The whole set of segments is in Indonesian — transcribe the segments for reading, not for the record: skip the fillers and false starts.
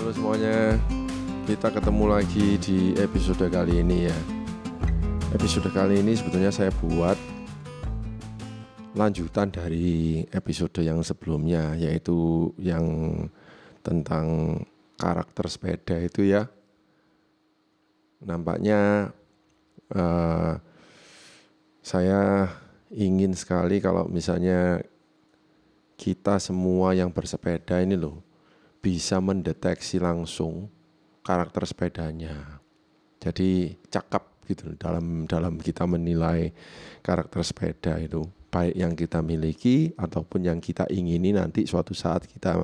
Halo semuanya, kita ketemu lagi di episode kali ini ya. Episode kali ini sebetulnya saya buat lanjutan dari episode yang sebelumnya, yaitu yang tentang karakter sepeda itu ya. Nampaknya saya ingin sekali kalau misalnya kita semua yang bersepeda ini loh bisa mendeteksi langsung karakter sepedanya. Jadi cakep gitu dalam kita menilai karakter sepeda itu, baik yang kita miliki ataupun yang kita ingini nanti suatu saat kita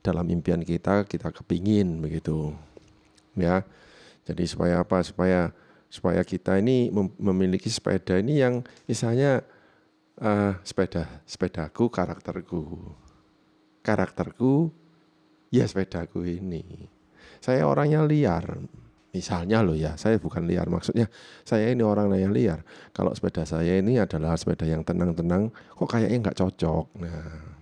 dalam impian kita kepingin begitu. Ya. Jadi supaya apa? Supaya kita ini memiliki sepeda ini yang misalnya sepedaku karakterku ya sepedaku ini. Saya orangnya liar. Misalnya loh ya, saya bukan liar. Maksudnya saya ini orang yang liar. Kalau sepeda saya ini adalah sepeda yang tenang-tenang, kok kayaknya nggak cocok. Nah,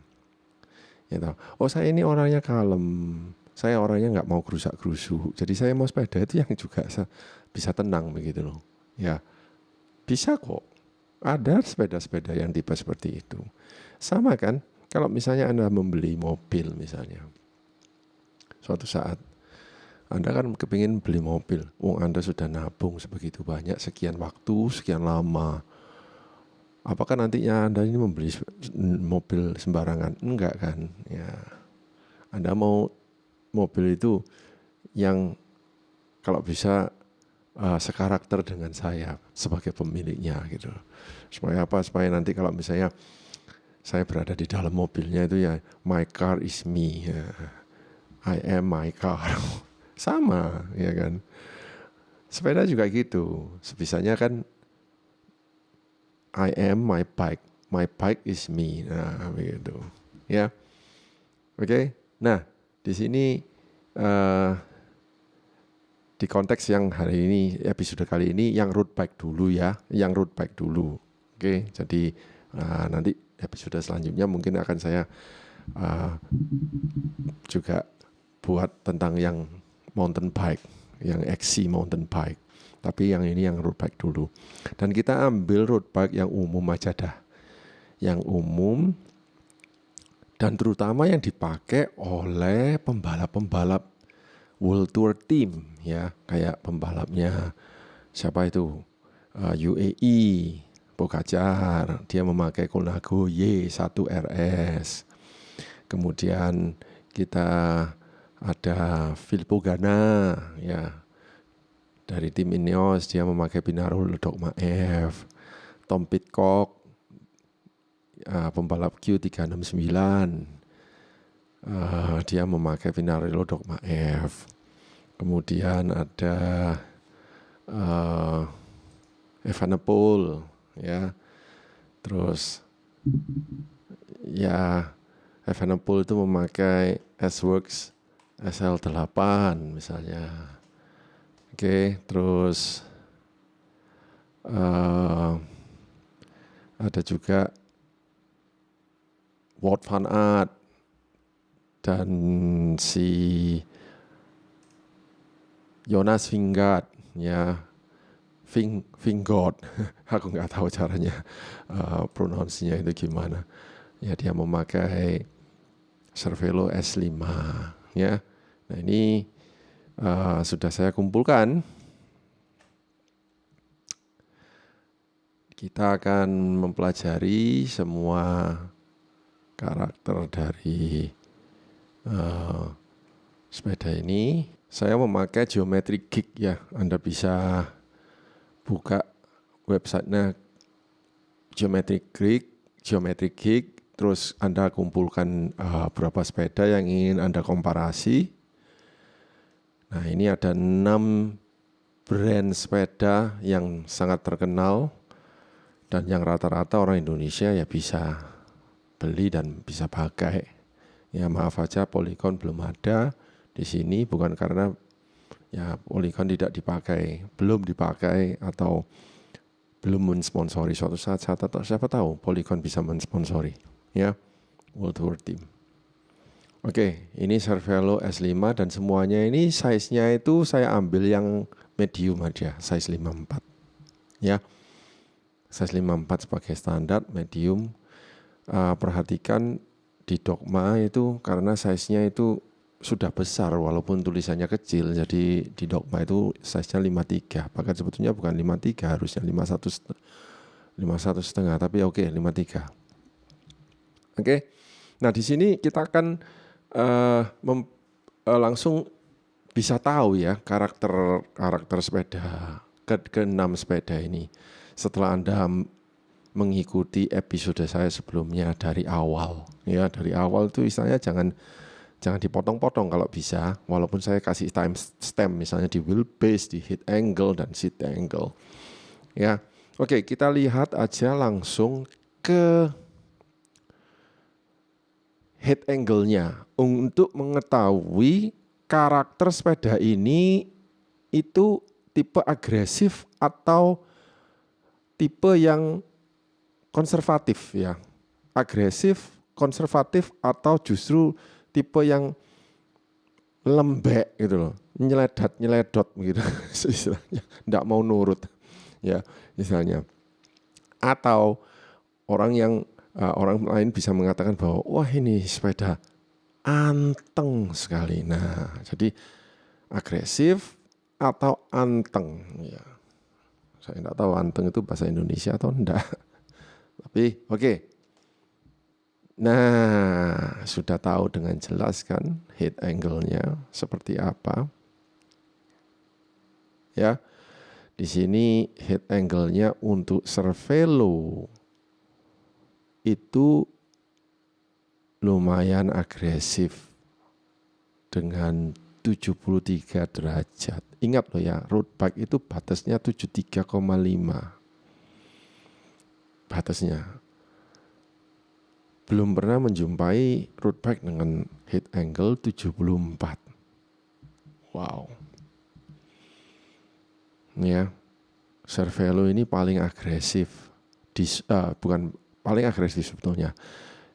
gitu. Oh saya ini orangnya kalem. Saya orangnya nggak mau gerusak-gerusuk. Jadi saya mau sepeda itu yang juga bisa tenang begitu loh. Ya, bisa kok. Ada sepeda-sepeda yang tipe seperti itu. Sama kan, kalau misalnya Anda membeli mobil misalnya. Suatu saat Anda kan kepingin beli mobil, Anda sudah nabung sebegitu banyak, sekian waktu, sekian lama. Apakah nantinya Anda ini membeli mobil sembarangan? Enggak kan? Ya, Anda mau mobil itu yang kalau bisa sekarakter dengan saya sebagai pemiliknya gitu. Supaya apa? Supaya nanti kalau misalnya saya berada di dalam mobilnya itu ya, my car is me. Ya. I am my car. Sama, ya kan. Sepeda juga gitu. Sebisanya kan I am my bike. My bike is me. Nah, begitu. Ya. Oke. Nah, di sini di konteks yang hari ini, episode kali ini yang road bike dulu ya, yang road bike dulu. Oke, jadi nanti episode selanjutnya mungkin akan saya juga buat tentang yang mountain bike, yang XC mountain bike. Tapi yang ini yang road bike dulu. Dan kita ambil road bike yang umum aja dah. Yang umum dan terutama yang dipakai oleh pembalap-pembalap World Tour Team ya, kayak pembalapnya siapa itu? UAE, Pogacar, dia memakai Colnago Y1 RS. Kemudian kita ada Filippo Ganna ya, dari tim Ineos, dia memakai Pinarello Dogma F. Tom Pidcock, pembalap Q369, dia memakai Pinarello Dogma F. Kemudian ada Evenepoel ya. Terus ya Evenepoel itu memakai S-Works SL8 misalnya. Oke, terus ada juga Wout van Aert dan si Jonas Vingegaard ya, Vingegaard, aku nggak tahu caranya pronounce-nya itu gimana. Ya dia memakai Cervelo S5 ya. Nah ini sudah saya kumpulkan. Kita akan mempelajari semua karakter dari sepeda ini. Saya memakai Geometry Geek ya. Anda bisa buka websitenya Geometry Geek. Terus Anda kumpulkan berapa sepeda yang ingin Anda komparasi. Nah ini ada 6 brand sepeda yang sangat terkenal dan yang rata-rata orang Indonesia ya bisa beli dan bisa pakai. Ya maaf aja Polygon belum ada di sini, bukan karena ya Polygon tidak dipakai, belum dipakai atau belum mensponsori. Suatu saat siapa tahu Polygon bisa mensponsori ya World Tour Team. Oke, ini Cervelo S5 dan semuanya ini size-nya itu saya ambil yang medium aja, size 54. Ya, size 54 sebagai standar medium. Perhatikan di Dogma itu karena size-nya itu sudah besar walaupun tulisannya kecil. Jadi di Dogma itu size-nya 53. Bahkan sebetulnya bukan 53, harusnya 51,5, tapi oke 53. Oke. Nah, di sini kita akan langsung bisa tahu ya karakter sepeda ke-6 sepeda ini setelah Anda mengikuti episode saya sebelumnya dari awal. Ya, dari awal itu istilahnya jangan dipotong-potong kalau bisa, walaupun saya kasih time stamp misalnya di wheelbase, di heat angle dan seat angle. Ya. Oke, kita lihat aja langsung ke head angle-nya untuk mengetahui karakter sepeda ini itu tipe agresif atau tipe yang konservatif ya. Agresif, konservatif atau justru tipe yang lembek gitu loh. Nyeledot gitu istilahnya, enggak mau nurut ya istilahnya. Atau orang lain bisa mengatakan bahwa wah ini sepeda anteng sekali. Nah, jadi agresif atau anteng ya. Saya enggak tahu anteng itu bahasa Indonesia atau enggak. Tapi oke. Nah, sudah tahu dengan jelas kan head angle-nya seperti apa. Ya. Di sini head angle-nya untuk Cervelo itu lumayan agresif dengan 73 derajat. Ingat loh ya, road bike itu batasnya 73,5. Batasnya. Belum pernah menjumpai road bike dengan head angle 74. Wow. Ya. Cervelo ini paling agresif. Bukan paling agresif sebetulnya.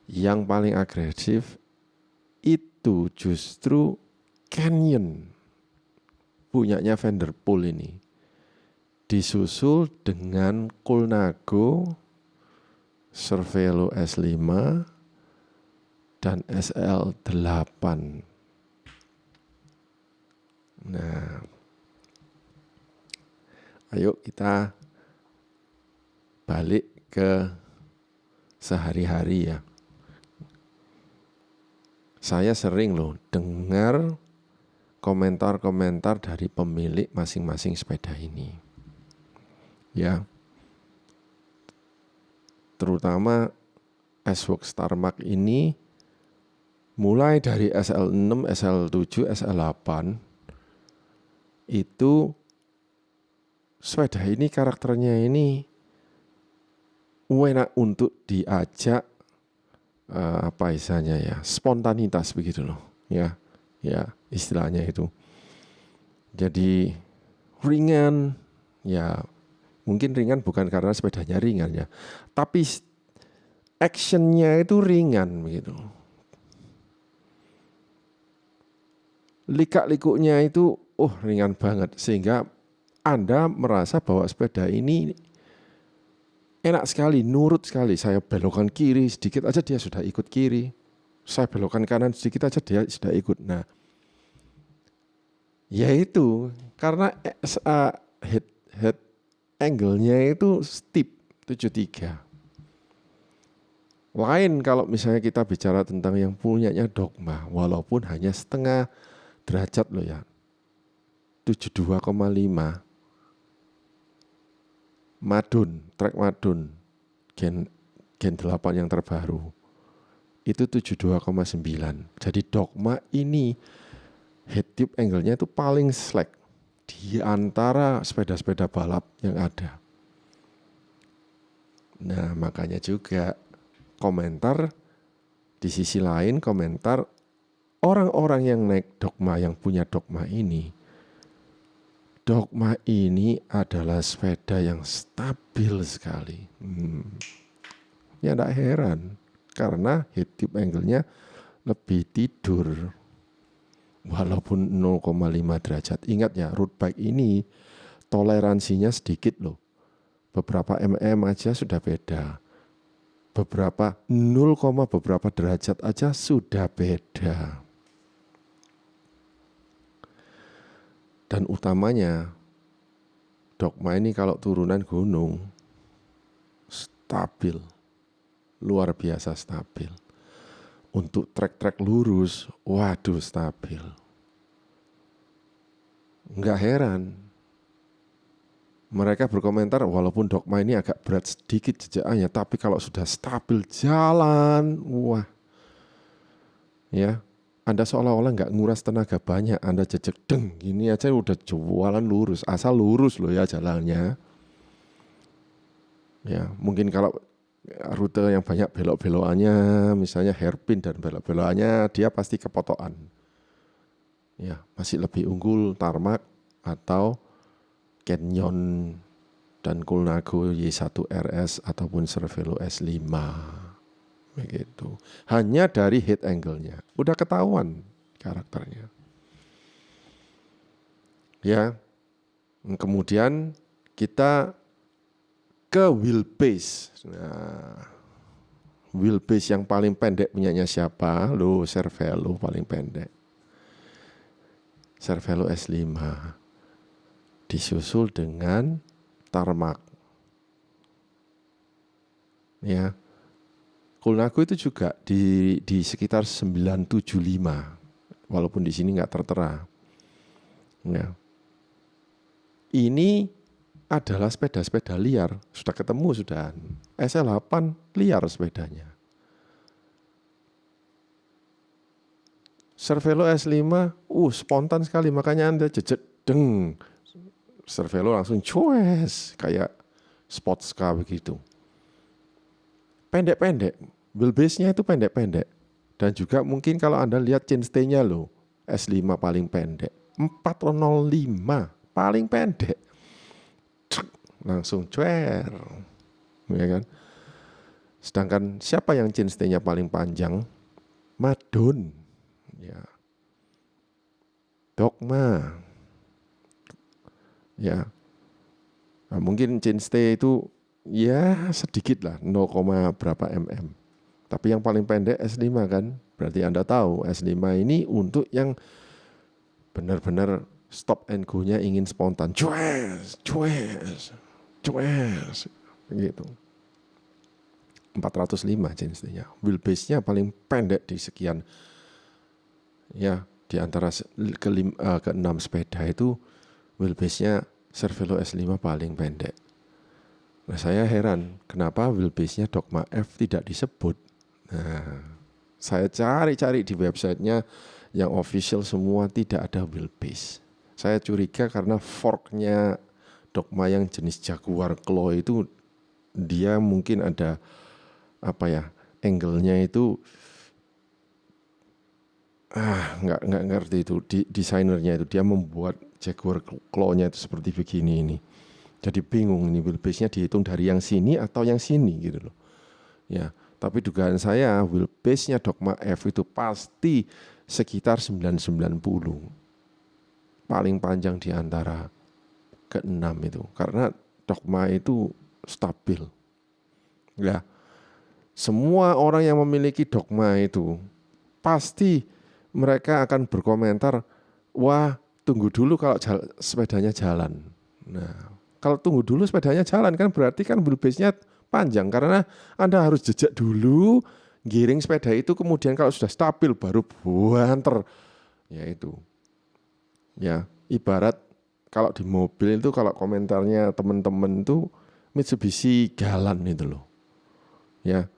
Yang paling agresif itu justru Canyon punyanya Vanderpool ini. Disusul dengan Colnago, Cervelo S5 dan SL8. Nah, ayo kita balik ke sehari-hari ya. Saya sering loh dengar komentar-komentar dari pemilik masing-masing sepeda ini. Ya. Terutama S-Works Starmark ini mulai dari SL6, SL7, SL8 itu sepeda ini karakternya ini enak untuk diajak apa istilahnya ya, spontanitas begitu loh ya istilahnya itu. Jadi ringan ya, mungkin ringan bukan karena sepedanya ringan ya, tapi actionnya itu ringan begitu. Likak-likuknya itu ringan banget sehingga Anda merasa bahwa sepeda ini enak sekali, nurut sekali. Saya belokkan kiri sedikit aja dia sudah ikut kiri. Saya belokkan kanan sedikit aja dia sudah ikut. Nah, yaitu karena head angle-nya itu steep 73. Lain kalau misalnya kita bicara tentang yang punyanya Dogma, walaupun hanya setengah derajat loh ya. 72,5. Madun, trek Madun, Gen 8 yang terbaru, itu 72,9. Jadi Dogma ini head tube angle-nya itu paling slack di antara sepeda-sepeda balap yang ada. Nah, makanya juga komentar di sisi lain, komentar orang-orang yang naik Dogma, yang punya Dogma ini, Dogma ini adalah sepeda yang stabil sekali. Ya tidak heran, karena head tube angle-nya lebih tidur walaupun 0,5 derajat. Ingat ya, road bike ini toleransinya sedikit loh. Beberapa aja sudah beda. Beberapa beberapa derajat aja sudah beda. Dan utamanya Dogma ini kalau turunan gunung stabil, luar biasa stabil. Untuk trek-trek lurus, waduh stabil. Nggak heran mereka berkomentar walaupun Dogma ini agak berat sedikit jejakannya, tapi kalau sudah stabil jalan, wah, ya, Anda seolah-olah nggak nguras tenaga banyak, Anda jejak deng, gini aja udah jualan lurus, asal lurus loh ya jalannya. Ya, mungkin kalau rute yang banyak belok-belokannya, misalnya hairpin dan belok-belokannya, dia pasti kepotokan. Ya, masih lebih unggul tarmac atau Canyon dan Colnago Y1 RS ataupun Cervelo S5 begitu. Hanya dari head angle-nya udah ketahuan karakternya. Ya. Kemudian kita ke wheelbase. Nah, wheelbase yang paling pendek punyanya siapa? Loh, Cervelo paling pendek. Cervelo S5. Disusul dengan tarmac. Ya. Colnago itu juga di sekitar 975. Walaupun di sini enggak tertera. Ya. Ini adalah sepeda-sepeda liar. Sudah ketemu sudah. SL8 liar sepedanya. Cervelo S5 spontan sekali, makanya Anda jejak deng. Cervelo langsung cues kayak sports car begitu. Pendek-pendek, wheelbase-nya itu pendek-pendek. Dan juga mungkin kalau Anda lihat chainstay-nya loh, S5 paling pendek. 405 paling pendek. Langsung cuer. Ya kan? Sedangkan siapa yang chainstay-nya paling panjang? Madon. Ya. Dogma. Ya, nah, mungkin chainstay itu ya sedikit lah 0, berapa mm. Tapi yang paling pendek S5 kan, berarti Anda tahu S5 ini untuk yang benar-benar stop and go-nya ingin spontan, cues, begitu. 405 chainstay-nya, wheelbase-nya paling pendek di sekian, ya di antara ke-6 sepeda itu. Wheelbase-nya Cervelo S5 paling pendek. Nah, saya heran kenapa wheelbase-nya Dogma F tidak disebut. Nah, saya cari-cari di websitenya yang official semua tidak ada wheelbase. Saya curiga karena fork-nya Dogma yang jenis Jaguar Claw itu dia mungkin ada angle-nya itu nggak ngerti itu desainernya itu dia membuat Jaguar Claw-nya itu seperti begini ini. Jadi bingung ini wheelbase-nya dihitung dari yang sini atau yang sini gitu loh. Ya, tapi dugaan saya wheelbase-nya Dogma F itu pasti sekitar 990. Paling panjang di antara ke-6 itu. Karena Dogma itu stabil. Ya. Semua orang yang memiliki Dogma itu pasti mereka akan berkomentar, wah, tunggu dulu kalau sepedanya jalan. Nah, kalau tunggu dulu sepedanya jalan kan berarti kan wheelbase-nya panjang karena Anda harus jejak dulu, giring sepeda itu kemudian kalau sudah stabil baru banter. Ya itu. Ya, ibarat kalau di mobil itu kalau komentarnya teman-teman itu Mitsubishi Galan itu loh. Ya.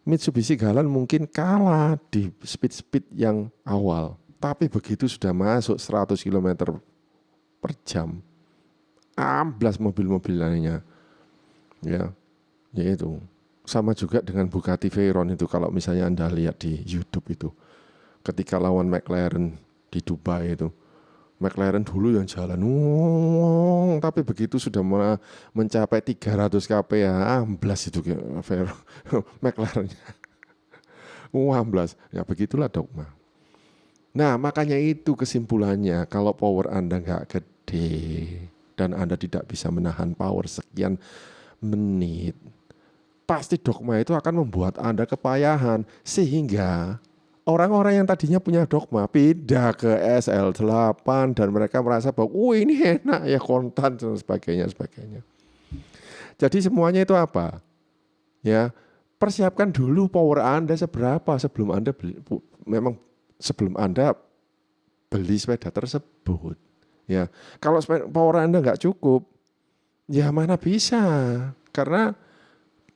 Mitsubishi Galan mungkin kalah di speed-speed yang awal. Tapi begitu sudah masuk 100 km per jam, amblas mobil-mobil lainnya. Ya itu. Sama juga dengan Bugatti Veyron itu kalau misalnya Anda lihat di YouTube itu. Ketika lawan McLaren di Dubai itu. McLaren dulu yang jalan, tapi begitu sudah mencapai 300 kp ya amblas itu Veyron, McLarennya. Ngamblas. Ya begitulah dogma. Nah, makanya itu kesimpulannya, kalau power Anda nggak gede dan Anda tidak bisa menahan power sekian menit, pasti dogma itu akan membuat Anda kepayahan, sehingga orang-orang yang tadinya punya dogma pindah ke SL8 dan mereka merasa bahwa ini enak ya, kontan dan sebagainya. Jadi semuanya itu apa? Ya, persiapkan dulu power Anda seberapa sebelum Anda beli sepeda tersebut. Ya, kalau power Anda nggak cukup, ya mana bisa? Karena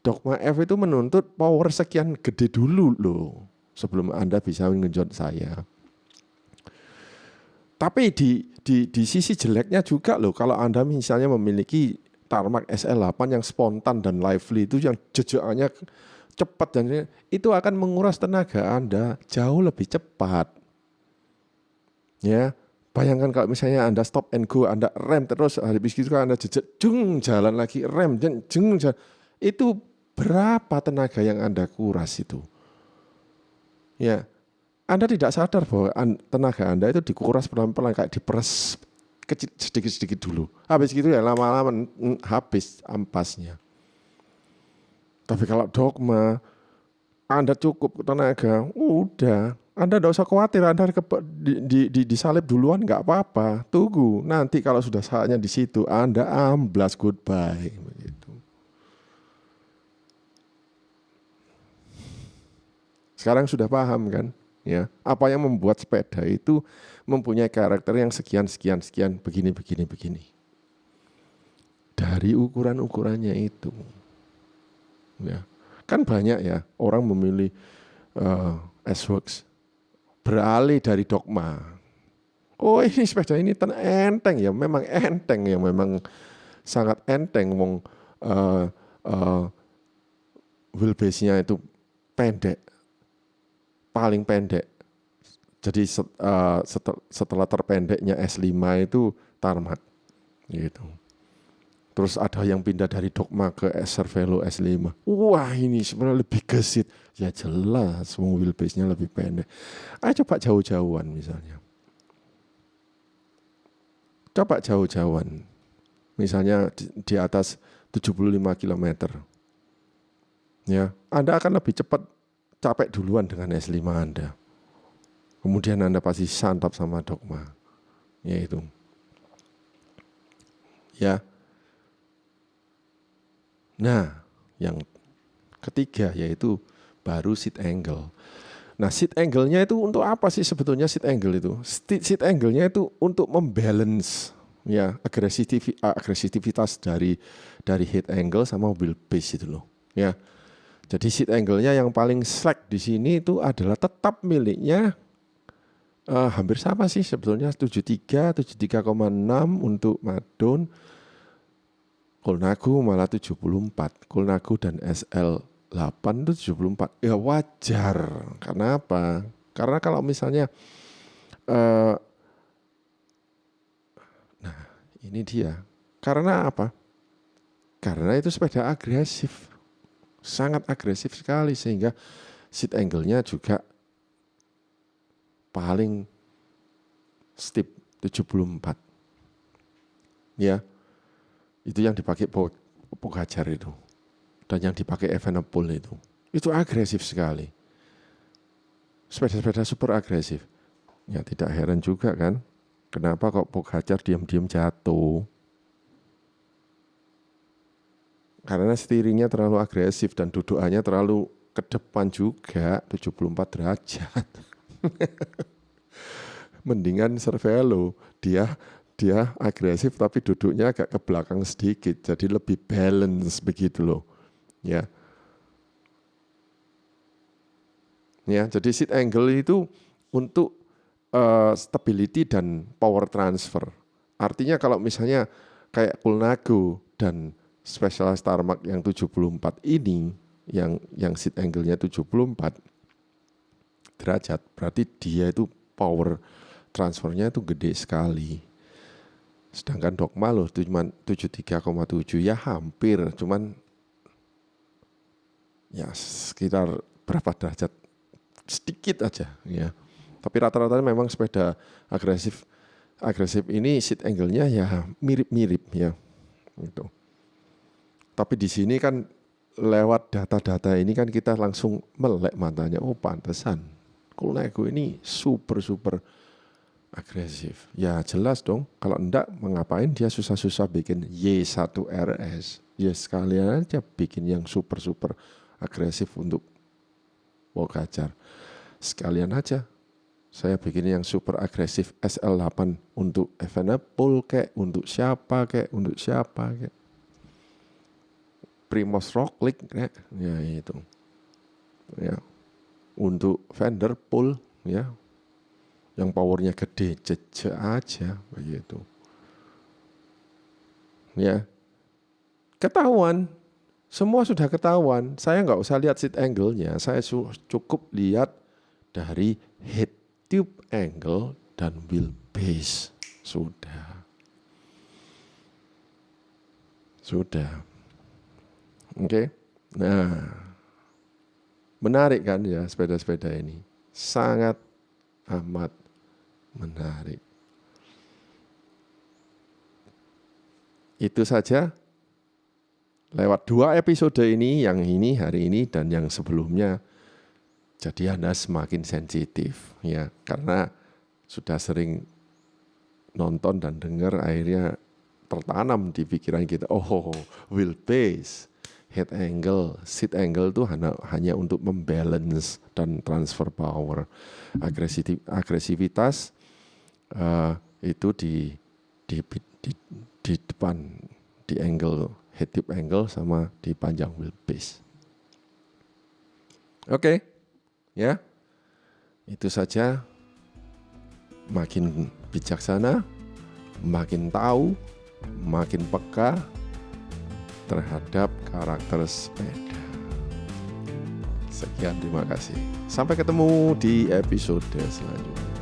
dogma F itu menuntut power sekian gede dulu loh sebelum Anda bisa mengenjot saya. Tapi di sisi jeleknya juga loh, kalau Anda misalnya memiliki Tarmac SL8 yang spontan dan lively, itu yang jejakannya cepat, dan itu akan menguras tenaga Anda jauh lebih cepat. Ya, bayangkan kalau misalnya Anda stop and go, Anda rem terus, habis itu Anda jejak, jalan lagi, rem, jalan. Itu berapa tenaga yang Anda kuras itu? Ya, Anda tidak sadar bahwa tenaga Anda itu dikuras pelan-pelan, kayak diperes kecil sedikit-sedikit dulu. Habis gitu ya lama-lama habis ampasnya. Tapi kalau dogma, Anda cukup tenaga, udah. Anda tidak usah khawatir, Anda disalib duluan nggak apa-apa. Tunggu, nanti kalau sudah saatnya di situ, Anda amblas, goodbye. Begitu. Sekarang sudah paham kan? Ya, apa yang membuat sepeda itu mempunyai karakter yang sekian begini. Dari ukurannya itu. Ya. Kan banyak ya orang memilih S-Works beralih dari dogma. Oh, ini sepeda ini enteng ya, memang enteng ya, memang sangat enteng. Wheelbase-nya itu pendek, paling pendek. Jadi setelah terpendeknya S5 itu Tarmac gitu. Terus ada yang pindah dari dogma ke Cervelo S5. Wah, ini sebenarnya lebih gesit. Ya jelas, wheelbase-nya lebih pendek. Coba jauh-jauhan misalnya. Coba jauh-jauhan. Misalnya di atas 75 km. Ya, Anda akan lebih cepat capek duluan dengan S5 Anda. Kemudian Anda pasti santap sama dogma. Yaitu. Ya. Nah, yang ketiga yaitu baru seat angle. Nah, seat angle-nya itu untuk apa sih sebetulnya seat angle itu? Seat angle-nya itu untuk membalance ya agresivitas dari head angle sama wheelbase itu loh. Ya. Jadi seat angle-nya yang paling slack di sini itu adalah tetap miliknya hampir sama sih sebetulnya 73,6 untuk Madon. Colnago malah 74. Colnago dan SL8 itu 74. Ya wajar. Karena apa? Karena kalau misalnya nah, ini dia. Karena apa? Karena itu sepeda agresif. Sangat agresif sekali sehingga seat angle-nya juga paling steep 74. Ya. Itu yang dipakai Pogacar itu. Dan yang dipakai Evenepoel itu. Itu agresif sekali. Sepeda-sepeda super agresif. Ya tidak heran juga kan. Kenapa kok Pogacar diam-diam jatuh. Karena steeringnya terlalu agresif dan dudukannya terlalu ke depan juga. 74 derajat. Mendingan Cervelo. Dia agresif tapi duduknya agak ke belakang sedikit, jadi lebih balance begitu loh. Ya. Ya, jadi seat angle itu untuk stability dan power transfer. Artinya kalau misalnya kayak Colnago dan Specialized Tarmac yang 74 ini yang seat angle-nya 74 derajat, berarti dia itu power transfernya itu gede sekali. Sedangkan dogma loh itu cuma 73,7, ya hampir, cuman ya sekitar berapa derajat sedikit aja ya. Tapi rata-rata memang sepeda agresif ini seat angle-nya ya mirip-mirip ya. Gitu. Tapi di sini kan lewat data-data ini kan kita langsung melek matanya. Oh pantesan Coolnego ini super agresif. Ya jelas dong. Kalau enggak mengapain dia susah-susah bikin Y1 RS. Ya sekalian aja bikin yang super agresif untuk Pogacar. Sekalian aja saya bikin yang super agresif SL8 untuk Evenepoel kayak untuk siapa kayak Primož Roglič kayak ya itu. Ya. Untuk Van der Poel ya. Yang powernya gede aja begitu. Ya. Ketahuan. Semua sudah ketahuan. Saya nggak usah lihat seat angle-nya. Saya cukup lihat dari head tube angle dan wheelbase. Sudah. Oke. Nah. Menarik kan ya sepeda-sepeda ini. Sangat amat menarik. Itu saja. Lewat 2 episode ini, yang ini hari ini dan yang sebelumnya, jadi Anda semakin sensitif ya, karena sudah sering nonton dan dengar akhirnya tertanam di pikiran kita. Oh, wheelbase, head angle, seat angle itu hanya untuk membalance dan transfer power. Agresivitas itu di depan, di angle head tube angle sama di panjang wheelbase. Oke. Ya. Itu saja. Makin bijaksana, makin tahu, makin peka terhadap karakter sepeda. Sekian, terima kasih. Sampai ketemu di episode selanjutnya.